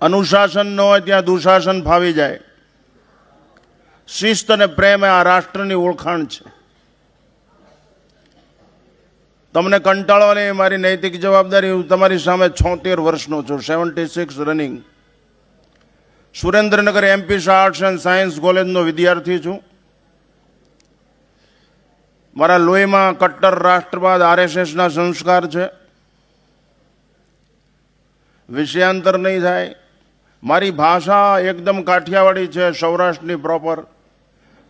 અનુશાસન ન હોય ત્યાં દુશાસન ફાવી જાય. શિસ્ત અને પ્રેમ એ આ રાષ્ટ્રની ઓળખાણ છે. તમને કંટાળો નહીં, મારી નૈતિક જવાબદારી. હું તમારી સામે 76 વર્ષનો છું, 76 running. Surendranagar MP arts and science કોલેજનો વિદ્યાર્થી છું. મારા લોહીમાં કટ્ટર રાષ્ટ્રવાદ RSSના સંસ્કાર છે. વિષયાંતર નહીં થાય. મારી ભાષા એકદમ કાઠિયાવાડી છે, સૌરાષ્ટ્રની પ્રોપર,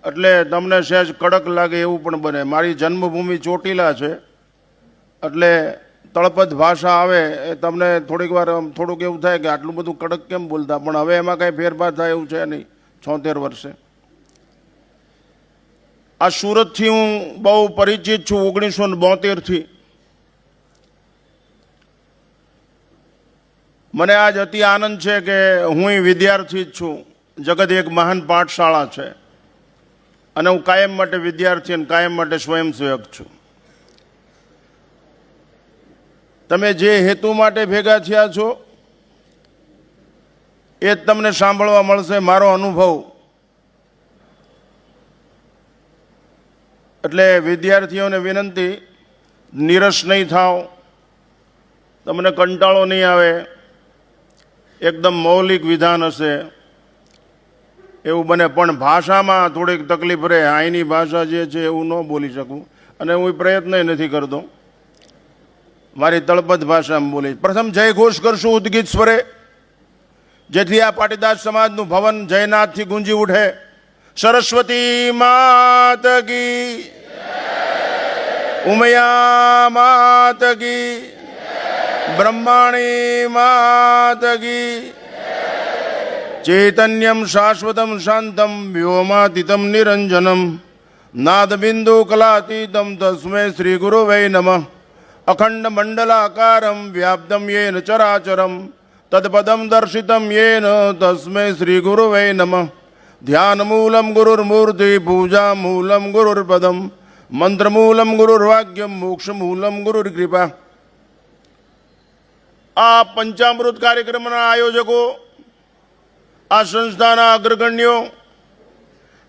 એટલે તમને સહેજ કડક લાગે એવું પણ બને. મારી જન્મભૂમિ ચોટીલા છે, એટલે તળપદ ભાષા આવે એ તમને થોડીક વાર થોડુંક એવું થાય કે આટલું બધું કડક કેમ બોલતા, પણ હવે એમાં કાંઈ ફેરફાર થાય એવું છે નહીં. 76 વર્ષે આ સુરતથી હું બહુ પરિચિત છું, 1972થી. મને આજ અતિ આનંદ છે કે હું વિદ્યાર્થી જ છું. જગત એક મહાન પાઠશાળા છે અને હું કાયમ માટે વિદ્યાર્થી અને કાયમ માટે સ્વયંસેવક છું. તમે જે હેતુ માટે ભેગા થયા છો એ જ તમને સાંભળવા મળશે, મારો અનુભવ. એટલે વિદ્યાર્થીઓને વિનંતી, નિરસ નહીં થાવ, તમને કંટાળો નહીં આવે, એકદમ મૌલિક વિધાન હશે એવું બને. પણ ભાષામાં થોડીક તકલીફ રહે. અહીંની ભાષા જે છે એવું ન બોલી શકું અને હું પ્રયત્ન નથી કરતો. મારી તળપદ ભાષામાં બોલી. પ્રથમ જય ઘોષ કરશું ઉદ્ગીત સ્વરે, જેથી આ પાટીદાર સમાજનું ભવન જયનાથથી ગુંજી ઉઠે. સરસ્વતી માત કી, ઉમયા માત કી, બ્રહ્માણી માત કી. ચૈતન્યમ શાશ્વતમ શાંતમ વ્યોમાતીતમ નિરંજનમ નાદબિંદુ કલાતીતમ તસ્मै શ્રી ગુરુવે નમઃ. અખંડ મંડલાકારમ વ્યાપ્તમ યેન ચરાચરમ તત્પદમ દર્શિતમ યેન તસ્मै શ્રી ગુરુવે નમઃ. ધ્યાનમૂલમ ગુરુર્મૂર્તિ, પૂજામૂલમ ગુરુર્પદમ, મંત્રમૂલમ ગુરુર્વાક્યમ, મોક્ષમૂલમ ગુરુર્કૃપા. આ પંચામૃત કાર્યક્રમના આયોજકો, આ સંસ્થાના અગ્રગણ્યો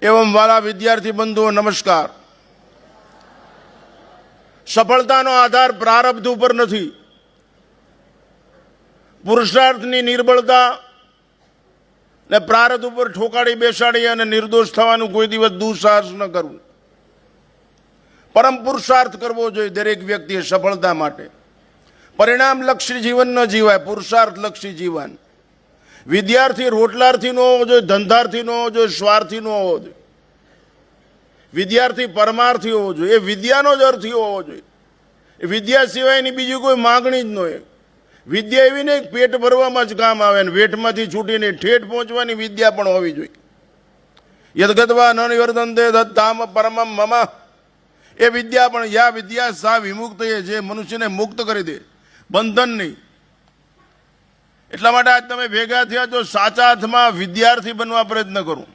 એવં વાલા વિદ્યાર્થી બંધુઓ, નમસ્કાર. સફળતાનો આધાર પ્રારબ્ધ ઉપર નથી. પુરુષાર્થની નિર્બળતા ને પ્રારબ્ધ ઉપર ઠોકાડી બેસાડી અને નિર્દોષ થવાનું કોઈ દિવસ દુઃસાહસ ન કરવું. પરમ પુરુષાર્થ કરવો જોઈએ દરેક વ્યક્તિએ સફળતા માટે. પરિણામલક્ષી જીવન ન જીવાય, પુરુષાર્થલક્ષી જીવન. વિદ્યાર્થી રોટલાર્થી ન હોવો જોઈએ, ધંધાર્થી ન હોવો જોઈએ, સ્વાર્થી ન હોવો જોઈએ. વિદ્યાર્થી પરમાર્થી હોવો જોઈએ. એ વિદ્યાનો જ અર્થી હોવો જોઈએ. એ વિદ્યા સિવાયની બીજી કોઈ માગણી જ ન હોય. વિદ્યા એવી નહીં પેટ ભરવામાં જ કામ આવે ને વેઠમાંથી છૂટીને ઠેઠ પહોંચવાની વિદ્યા પણ હોવી જોઈએ. યદગત્વા ન નિવર્તન્તે તત્તામ પરમમ મમ. એ વિદ્યા પણ યા વિદ્યા સા વિમુક્ત, જે મનુષ્યને મુક્ત કરી દે, બંધન નહીં. એટલા માટે આજ તમે ભેગા થયા છો. સાચા અર્થમાં વિદ્યાર્થી બનવા પ્રયત્ન કરો.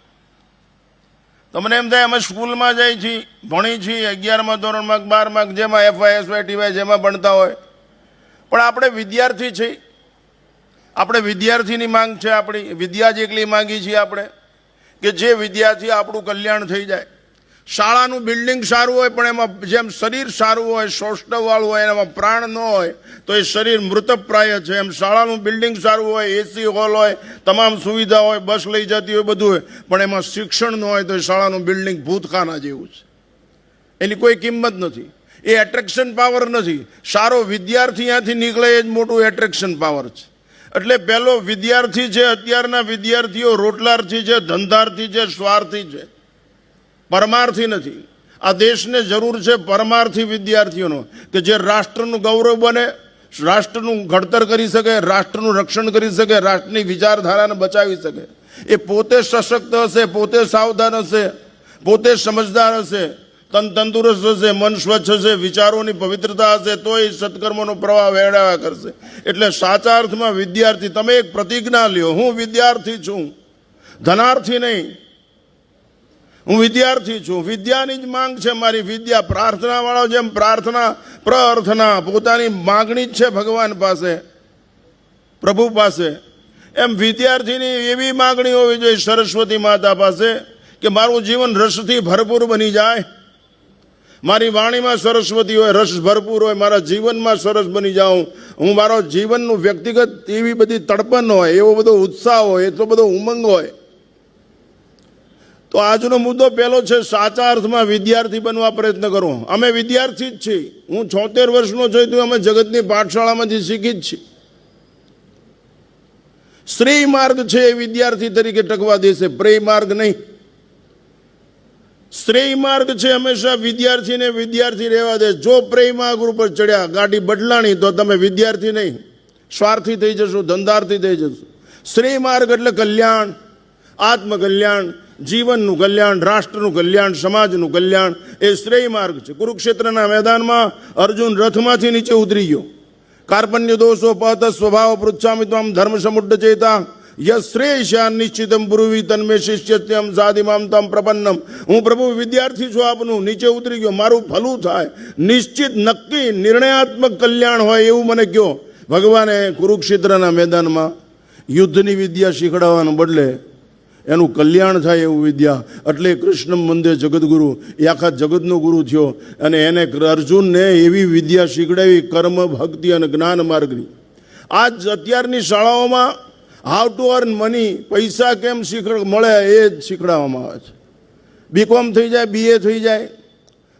તમને એમ થાય અમે સ્કૂલમાં જઈએ છીએ, ભણી છીએ, 11મા ધોરણમાં, 12માં, જેમાં FY, TY જેમાં ભણતા હોય, પણ આપણે વિદ્યાર્થી છીએ. આપણે વિદ્યાર્થીની માંગ છે. આપણી વિદ્યા જ એકલી માંગી છીએ આપણે કે જે વિદ્યાર્થી આપણું કલ્યાણ થઈ જાય. શાળાનું બિલ્ડિંગ સારું હોય પણ એમાં જેમ શરીર સારું હોય, સૌષ્ઠવવાળું હોય, એમાં પ્રાણ ન હોય તો એ શરીર મૃતપ્રાય છે. એમ શાળાનું બિલ્ડિંગ સારું હોય, AC હોલ હોય, તમામ સુવિધા હોય, બસ લઈ જતી હોય, બધું હોય, પણ એમાં શિક્ષણ ન હોય તો એ શાળાનું બિલ્ડિંગ ભૂતખાના જેવું છે. એની કોઈ કિંમત નથી. એ એટ્રેક્શન પાવર નથી. સારો વિદ્યાર્થી ત્યાંથી નીકળે એ જ મોટું એટ્રેક્શન પાવર છે. એટલે પહેલો વિદ્યાર્થી છે. અત્યારના વિદ્યાર્થીઓ રોટલાર્થી છે, ધંધાર્થી છે, સ્વાર્થી છે, પરમાર્થી નથી. આ દેશને જરૂર છે પરમાર્થી વિદ્યાર્થીઓનો, કે જે રાષ્ટ્રનું ગૌરવ બને, રાષ્ટ્રનું ઘડતર કરી શકે, રાષ્ટ્રનું રક્ષણ કરી શકે, રાષ્ટ્રની વિચારધારાને બચાવી શકે. એ પોતે સશક્ત હશે, પોતે સાવધાન હશે, પોતે સમજદાર હશે, તન તંદુરસ્ત હશે, મન સ્વચ્છ હશે, વિચારોની પવિત્રતા હશે, તો એ સત્કર્મનો પ્રવાહ વહેડાવા કરશે. એટલે સાચા અર્થમાં વિદ્યાર્થી. તમે એક પ્રતિજ્ઞા લ્યો, હું વિદ્યાર્થી છું, ધનાર્થી નહીં. હું વિદ્યાર્થી છું. વિદ્યાની જ માંગ છે મારી. વિદ્યા પ્રાર્થનાવાળો જેમ પ્રાર્થના પ્રાર્થના પોતાની માગણી જ છે ભગવાન પાસે, પ્રભુ પાસે. એમ વિદ્યાર્થીની એવી માગણી હોવી જોઈએ સરસ્વતી માતા પાસે કે મારું જીવન રસથી ભરપૂર બની જાય, મારી વાણીમાં સરસ્વતી હોય, રસ ભરપૂર હોય, મારા જીવનમાં સરસ બની જાઉં, હું મારો જીવનનું વ્યક્તિગત એવી બધી તડપણ હોય, એવો બધો ઉત્સાહ હોય, એટલો બધો ઉમંગ હોય. તો આજનો મુદ્દો પહેલો છે, સાચા અર્થમાં વિદ્યાર્થી બનવા પ્રયત્ન કરો. અમે વિદ્યાર્થી જ છીએ. હું 76 વર્ષનો છું તો અમે જગતની પાઠશાળામાંથી શીખી જ છીએ. શ્રેય માર્ગ છે એ વિદ્યાર્થી તરીકે ટકવા દેશે, પ્રેય માર્ગ નહીં. શ્રેય માર્ગ છે હંમેશા વિદ્યાર્થીને વિદ્યાર્થી રહેવા દે. જો પ્રેય માર્ગ ઉપર ચડ્યા, ગાડી બદલાણી, તો તમે વિદ્યાર્થી નહીં, સ્વાર્થી થઈ જશો, ધંધાર્થી થઈ જશો. શ્રેય માર્ગ એટલે કલ્યાણ, આત્મકલ્યાણ, જીવનનું કલ્યાણ, રાષ્ટ્રનું કલ્યાણ, સમાજનું કલ્યાણ, એ શ્રેય માર્ગ છે. કુરુક્ષેત્રના મેદાનમાં અર્જુન રથમાંથી નીચે ઉતરી ગયો. કાર્પણ્ય દોષો પહત સ્વભાવ પૃચ્છામિ ત્વમ ધર્મ સમુદ્ધ ચેતા યશ્રેયસ્યા નિશ્ચિતમ બ્રુવી તન્મે શિષ્યત્યમ સાધિમામ તમ પ્રપન્નમ. હું પ્રભુ વિદ્યાર્થી છું આપનું, નીચે ઉતરી ગયો, મારું ભલું થાય, નિશ્ચિત નક્કી નિર્ણયાત્મક કલ્યાણ હોય એવું મને કહો. ભગવાને કુરુક્ષેત્રના મેદાનમાં યુદ્ધની વિદ્યા શીખડાવવાને બદલે એનું કલ્યાણ થાય એવું વિદ્યા, એટલે કૃષ્ણ મંદિર જગદગુરુ, એ આખા જગતનો ગુરુ થયો. અને એને અર્જુનને એવી વિદ્યા શીખડાવી, કર્મ, ભક્તિ અને જ્ઞાન માર્ગની. આજ અત્યારની શાળાઓમાં હાઉ ટુ અર્ન મની, પૈસા કેમ મળે એ જ શીખડાવવામાં આવે છે. બીકોમ થઈ જાય, બીએ થઈ જાય,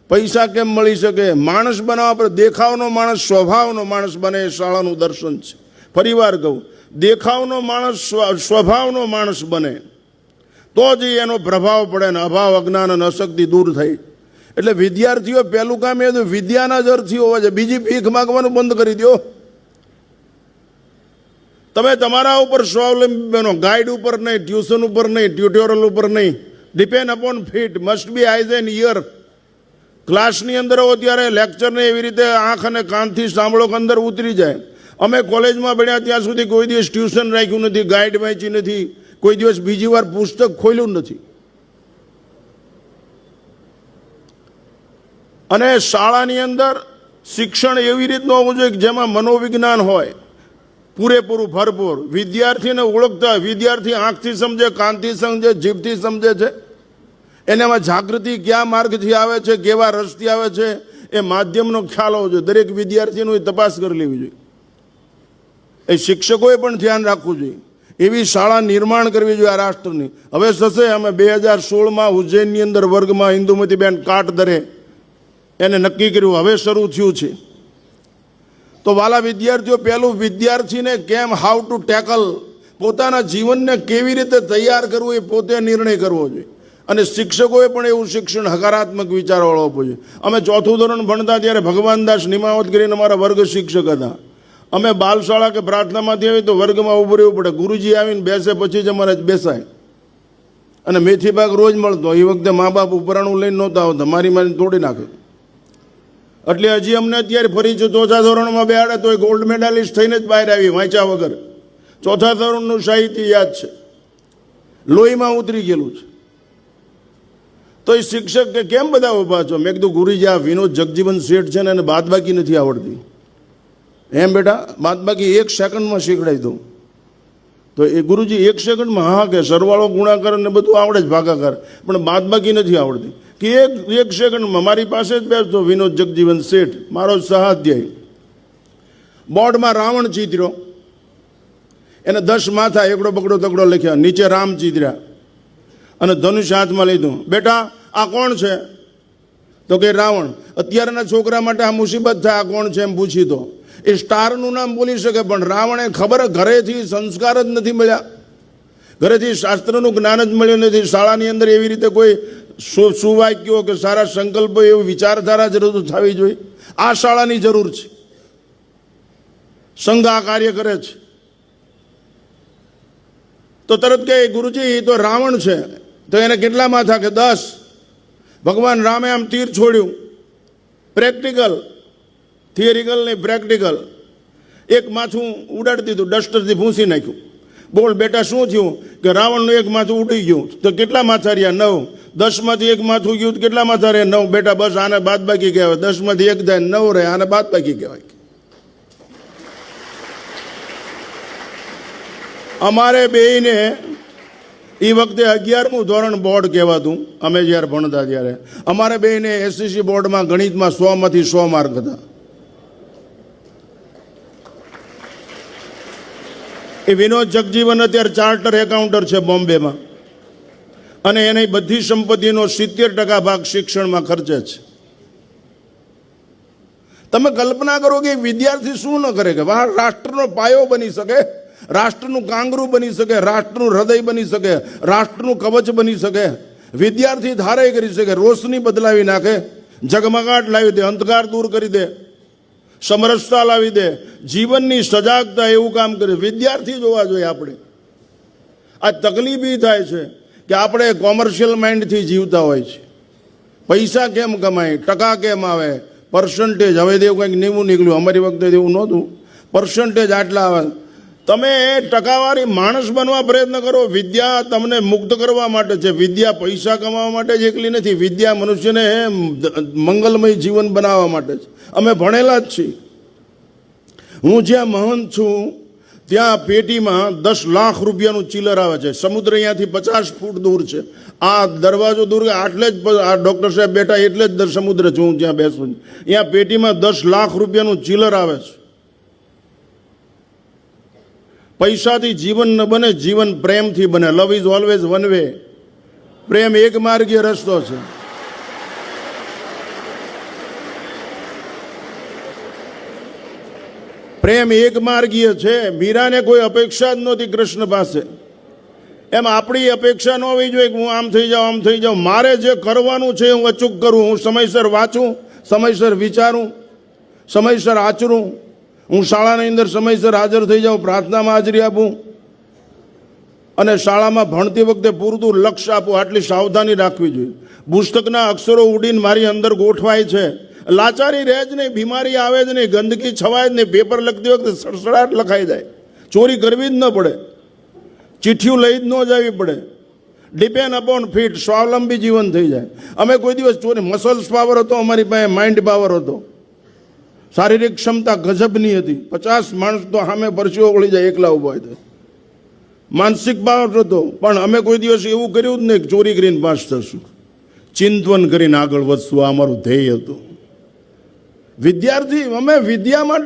પૈસા કેમ મળી શકે, માણસ બનાવવા પર દેખાવનો માણસ સ્વભાવનો માણસ બને એ શાળાનું દર્શન છે. ફરીવાર કહું, દેખાવનો માણસ સ્વભાવનો માણસ બને તો જ એનો પ્રભાવ પડે ને અભાવ, અજ્ઞાન અને અશક્તિ દૂર થઈ. એટલે વિદ્યાર્થીઓ પહેલું કામ એ વિદ્યાના જ અર્થી હોવા છે. બીજી ભીખ માગવાનું બંધ કરી દો. તમે તમારા ઉપર સ્વાવલંબી બનો, ગાઈડ ઉપર નહીં, ટ્યુશન ઉપર નહીં, ટ્યુટોરિયલ ઉપર નહીં. Depend upon fit, must be eyes an ear. ક્લાસની અંદર હો ત્યારે લેક્ચરને એવી રીતે આંખ અને કાનથી સાંભળો કે અંદર ઉતરી જાય. અમે કોલેજમાં ભણ્યા ત્યાં સુધી કોઈ દિવસ ટ્યુશન રાખ્યું નથી, ગાઈડ વાંચી નથી, કોઈ દિવસ બીજી વાર પુસ્તક ખોલ્યું નથી. અને શાળાની અંદર શિક્ષણ એવી રીતનું હોવું જોઈએ જેમાં મનોવિજ્ઞાન હોય પૂરેપૂરું, ભરપૂર. વિદ્યાર્થીને ઓળખતા, વિદ્યાર્થી આંખથી સમજે, કાનથી સમજે, જીભથી સમજે છે, એનામાં જાગૃતિ કયા માર્ગથી આવે છે, કેવા રસથી આવે છે, એ માધ્યમનો ખ્યાલ હોવો જોઈએ. દરેક વિદ્યાર્થીનું તપાસ કરી લેવી જોઈએ. એ શિક્ષકોએ પણ ધ્યાન રાખવું જોઈએ. એવી શાળા નિર્માણ કરવી જોઈએ આ રાષ્ટ્રની. હવે થશે, અમે 2016માં ઉજ્જૈનની અંદર વર્ગમાં ઇન્દુમતીબેન કાટદરે એને નક્કી કર્યું, હવે શરૂ થયું છે. તો વાલા વિદ્યાર્થીઓ, પહેલું વિદ્યાર્થીને કેમ, હાઉ ટુ ટેકલ, પોતાના જીવનને કેવી રીતે તૈયાર કરવું એ પોતે નિર્ણય કરવો જોઈએ. અને શિક્ષકોએ પણ એવું શિક્ષણ હકારાત્મક વિચારવાળો આપવો જોઈએ. અમે 4થું ધોરણ ભણતા ત્યારે ભગવાનદાસ નિમાવત કરીને અમારા વર્ગ શિક્ષક હતા. અમે બાલશાળા કે પ્રાર્થનામાંથી આવી તો વર્ગમાં ઊભું રહેવું પડે. ગુરુજી આવીને બેસે પછી જ અમારે બેસાય. અને મેથી પાક રોજ મળતો. એ વખતે મા બાપ ઉપરાણું લઈને નહોતા આવતા, મારી તોડી નાખે. એટલે હજી અમને અત્યારે ફરી 4થા ધોરણમાં બેહાડે તો એ ગોલ્ડ મેડાલિસ્ટ થઈને જ બહાર આવી, વાંચ્યા વગર. 4થા ધોરણનું સાહિત્ય યાદ છે, લોહીમાં ઉતરી ગયેલું છે. તો એ શિક્ષક કે કેમ બધા ઊભા છો? મેં કીધું ગુરુજી, આ વિનોદ જગજીવન શેઠ છે ને એને બાદબાકી નથી આવડતી. એમ બેટા, બાદબાકી 1 સેકન્ડમાં શીખડાવી દઉં. તો એ ગુરુજી 1 સેકન્ડમાં? હા, કે સરવાળો ગુણાકાર ને બધું આવડે જ, ભાગાકાર, પણ બાદબાકી નથી આવડતી. કે એક સેકન્ડમાં મારી પાસે જ બેસતો વિનોદ જગજીવન શેઠ, મારો સહાધ્યાય. બોર્ડમાં રાવણ ચિત્ર્યો, એને 10 માથા, એકડો બકડો તકડો લખ્યા, નીચે રામ ચિત્ર્યા અને ધનુષ્ય હાથમાં લીધું. બેટા આ કોણ છે? તો કે રાવણ. અત્યારના છોકરા માટે આ મુસીબત થાય, આ કોણ છે એમ પૂછી તો એ સ્ટારનું નામ બોલી શકે, પણ રાવણે ખબર, ઘરેથી સંસ્કાર જ નથી મળ્યા, ઘરેથી શાસ્ત્રનું જ્ઞાન જ મળ્યું નથી. શાળાની અંદર એવી રીતે કોઈ સુવાક્યો કે સારા સંકલ્પો, એવી વિચારધારા જરૂર થવી જોઈએ. આ શાળાની જરૂર છે. સંઘ આ કાર્ય કરે છે. તો તરત કે ગુરુજી એ તો રાવણ છે. તો એને કેટલા માથા? કે 10. ભગવાન રામે આમ તીર છોડ્યું, પ્રેક્ટિકલ, થિયરિકલ નહીં, પ્રેક્ટિકલ. એક માથું ઉડાડી દીધું, ડસ્ટરથી ભૂંસી નાખ્યું. બોલ બેટા શું થયું? કે રાવણનું એક માથું ઉડી ગયું. તો કેટલા માથા રહ્યા? 9. 10માંથી એક માથું ગયું, કેટલા માથા રહ્યા? 9. બેટા બસ આને બાદબાકી કહેવાય. 10માંથી 1 થાય, 9 રહે, આને બાદબાકી કહેવાય. અમારે બેયને એ વખતે 11મું ધોરણ બોર્ડ કહેવાતું, અમે જ્યારે ભણતા ત્યારે અમારે બેયને એસએસસી બોર્ડમાં ગણિતમાં 100માંથી 100 માર્ક હતા. એ વિનોદ જગજીવન અત્યારે ચાર્ટર એકાઉન્ટર છે બોમ્બેમાં, અને એની બધી સંપત્તિનો 70% ભાગ શિક્ષણમાં ખર્ચે છે. તમે કલ્પના કરો કે વિદ્યાર્થી શું ન કરે કે રાષ્ટ્રનો પાયો બની શકે, રાષ્ટ્રનું કાંગરું બની શકે, રાષ્ટ્રનું હૃદય બની શકે, રાષ્ટ્રનું કવચ બની શકે. વિદ્યાર્થી ધારે કરી શકે, રોશની બદલાવી નાખે, ઝગમગાટ લાવી દે, અંધકાર દૂર કરી દે, સમરસતા લાવી દે, જીવનની સજાગતા, એવું કામ કરે. વિદ્યાર્થી જોવા જોઈએ આપણે. આ તકલીફ એ થાય છે કે આપણે કોમર્શિયલ માઇન્ડથી જીવતા હોય છે. પૈસા કેમ કમાય, ટકા કેમ આવે, પર્સન્ટેજ. હવે એવું કંઈક નીવું નીકળ્યું, અમારી વખતે એવું નહોતું. પર્સન્ટેજ આટલા આવે. તમે ટકાવારી માણસ બનવા પ્રયત્ન કરો. વિદ્યા તમને મુક્ત કરવા માટે છે. વિદ્યા પૈસા કમાવા માટે જ એકલી નથી. વિદ્યા મનુષ્યને મંગલમય જીવન બનાવવા માટે છે. અમે ભણેલા જ છીએ. હું જ્યાં મહંત છું ત્યાં પેટીમાં 10 લાખ રૂપિયાનું ચિલર આવે છે. સમુદ્ર અહીંયાથી 50 ફૂટ દૂર છે. આ દરવાજો દૂર, આટલે જ આ ડૉક્ટર સાહેબ બેઠા એટલે જ સમુદ્ર છું હું જ્યાં બેસું. અહીંયા પેટીમાં 10 લાખ રૂપિયાનું ચિલર આવે છે. પૈસાથી જીવન ન બને, જીવન પ્રેમથી બને. Love is always one way. પ્રેમ એક માર્ગીય રસ્તો છે. પ્રેમ એક માર્ગીય છે. મીરાને કોઈ અપેક્ષા જ નહોતી કૃષ્ણ પાસે. એમ આપણી અપેક્ષા ન હોવી જોઈએ કે હું આમ થઈ જાઉં, આમ થઈ જાઉં. મારે જે કરવાનું છે હું અચૂક કરું. હું સમયસર વાંચું, સમયસર વિચારું, સમયસર આચરું. હું શાળાની અંદર સમયસર હાજર થઈ જાઉં, પ્રાર્થનામાં હાજરી આપું, અને શાળામાં ભણતી વખતે પૂરતું લક્ષ્ય આપું. આટલી સાવધાની રાખવી જોઈએ. પુસ્તકના અક્ષરો ઉડીને મારી અંદર ગોઠવાય છે. લાચારી રહે જ નહીં, બીમારી આવે જ નહીં, ગંદકી છવાય જ નહીં. પેપર લખતી વખતે સડસડાટ લખાઈ જાય. ચોરી કરવી જ ન પડે, ચિઠ્ઠીઓ લઈ જ ન જવી પડે. ડિપેન્ડ અપોન ફિટ, સ્વાવલંબી જીવન થઈ જાય. અમે કોઈ દિવસ ચોરી, મસલ્સ પાવર હતો અમારી પાસે, માઇન્ડ પાવર હતો, શારીરિક ક્ષમતા ગજબની હતી. 50 માણસ તો સામે પરસીઓ વળી જાય એકલા ઉભા હોય. માનસિક પાવર હતો, પણ અમે કોઈ દિવસ એવું કર્યું જ નહીં કે ચોરી કરીને પાસ થશું. ચિંતન કરીને આગળ વધશું, આ અમારું ધ્યેય હતું. વિદ્યાર્થી, અમે વિદ્યા માટે